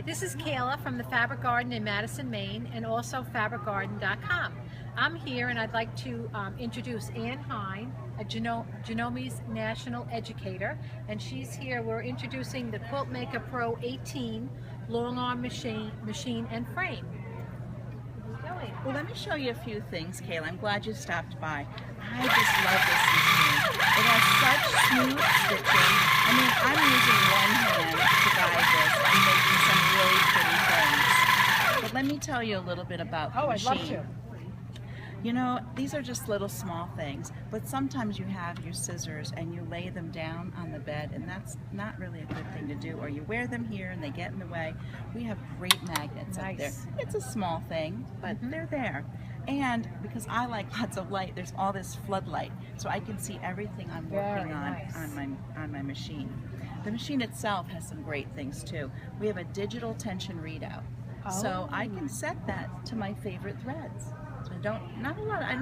This is Kayla from the Fabric Garden in Madison, Maine, and also fabricgarden.com. I'm here and I'd like to introduce Ann Hine, a Janome's national educator, and she's here. We're introducing the Quiltmaker Pro 18 Longarm machine and frame. Well, let me show you a few things, Kayla. I'm glad you stopped by. I just love this machine. It has such smooth stitching. I mean, I'm using one hand to guide this and making some really pretty things. But let me tell you a little bit about the machine. I'd love to. You know, these are just little small things, but sometimes you have your scissors and you lay them down on the bed, and that's not really a good thing to do, or you wear them here and they get in the way. We have great magnets up there. It's a small thing, but they're there. And because I like lots of light, there's all this floodlight, so I can see everything I'm working on my machine. The machine itself has some great things too. We have a digital tension readout, so I can set that to my favorite threads. So I don't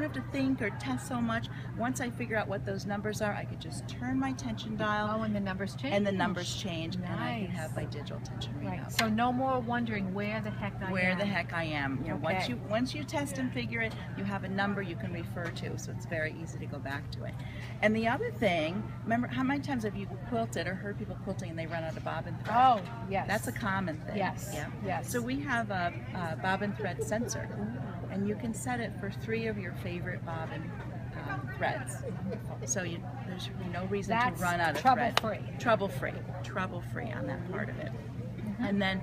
have to think or test so much. Once I figure out what those numbers are, I could just turn my tension dial. Oh, and the numbers change? And the numbers change, and I can have my digital tension readout. Right. So no more wondering where the heck I am. Where the heck I am. You know, once you test and figure it, you have a number you can refer to, so it's very easy to go back to it. And the other thing, remember, how many times have you quilted or heard people quilting and they run out of bobbin thread? Oh, yes. That's a common thing. Yes. Yeah. Yes. So we have a bobbin thread sensor. And you can set it for 3 of your favorite bobbin threads. So there's no reason to run out of thread. Trouble-free on that part of it. And then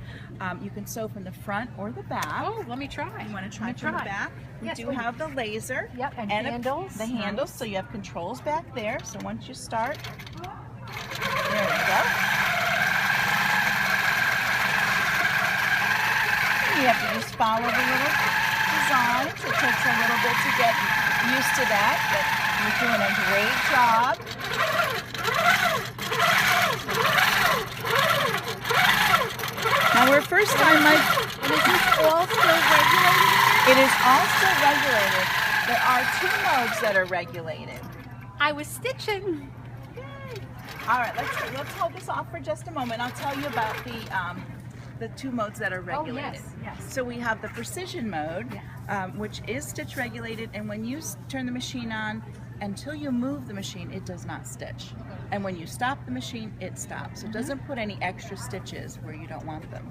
you can sew from the front or the back. Oh, let me try. You want to try from the back? We do have the laser. Yep, and handles. The handles, so you have controls back there. So once you start, there you go. And you have to just follow the little designs. It takes a little bit to get used to that, but you're doing a great job. Now we're first time And is this all still regulated? It is all still regulated. There are 2 modes that are regulated. I was stitching. All right, let's hold this off for just a moment. I'll tell you about the 2 modes that are regulated. Oh, yes. So we have the precision mode, which is stitch regulated, and when you turn the machine on, until you move the machine, it does not stitch. And when you stop the machine, it stops. It doesn't put any extra stitches where you don't want them.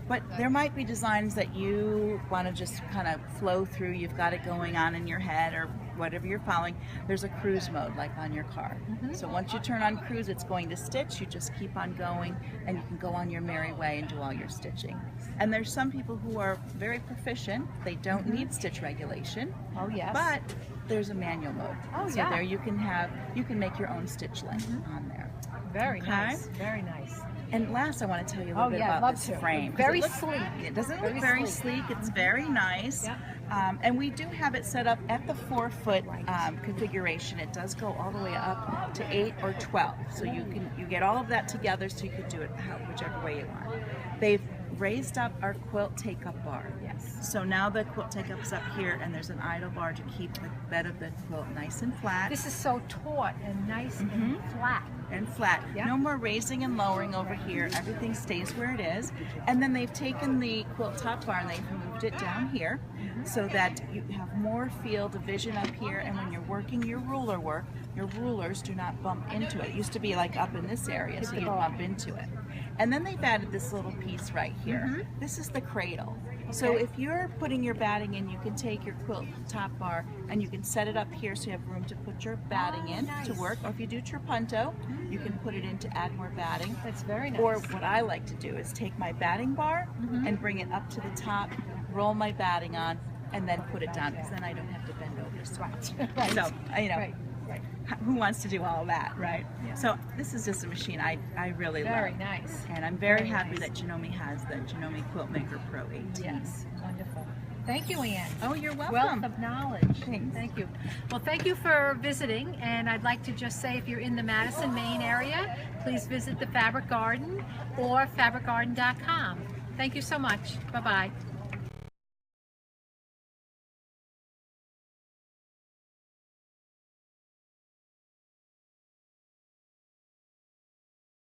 But there might be designs that you want to just kind of flow through. You've got it going on in your head or whatever you're following. There's a cruise mode, like on your car. So once you turn on cruise, it's going to stitch. You just keep on going, and you can go on your merry way and do all your stitching. And there's some people who are very proficient. They don't need stitch regulation. Oh, yes. But there's a manual mode. Oh, so there you can make your own stitch length on there. Very nice. Very nice. And last, I want to tell you a little bit about this frame. Very sleek. It doesn't look very sleek. It's very nice. Yep. And we do have it set up at the 4-foot configuration. It does go all the way up to 8 or 12. So you get all of that together, so you can do it whichever way you want. They've raised up our quilt take-up bar. Yes. So now the quilt take-up is up here, and there's an idle bar to keep the bed of the quilt nice and flat. This is so taut and nice and flat. And flat. Yep. No more raising and lowering over here. Everything stays where it is. And then they've taken the quilt top bar and they've moved it down here so that you have more field of vision up here, and when you're working your ruler work, your rulers do not bump into it. It used to be like up in this area, so you'd bump into it. And then they've added this little piece right here. This is the cradle. So if you're putting your batting in, you can take your quilt top bar and you can set it up here so you have room to put your batting in to work. Or if you do trapunto, you can put it in to add more batting. That's very nice. Or what I like to do is take my batting bar and bring it up to the top, roll my batting on, and then put it down, because then I don't have to bend over so much. So, you know, who wants to do all that, right? Yeah. So this is just a machine I really love. Very nice. And I'm very happy that Janome has the Janome Quiltmaker Pro 18. Yes, wonderful. Thank you, Ann. Oh, you're welcome. Wealth of knowledge. Thanks. Thank you. Well, thank you for visiting, and I'd like to just say, if you're in the Madison, Maine area, please visit the Fabric Garden or fabricgarden.com. Thank you so much. Bye-bye.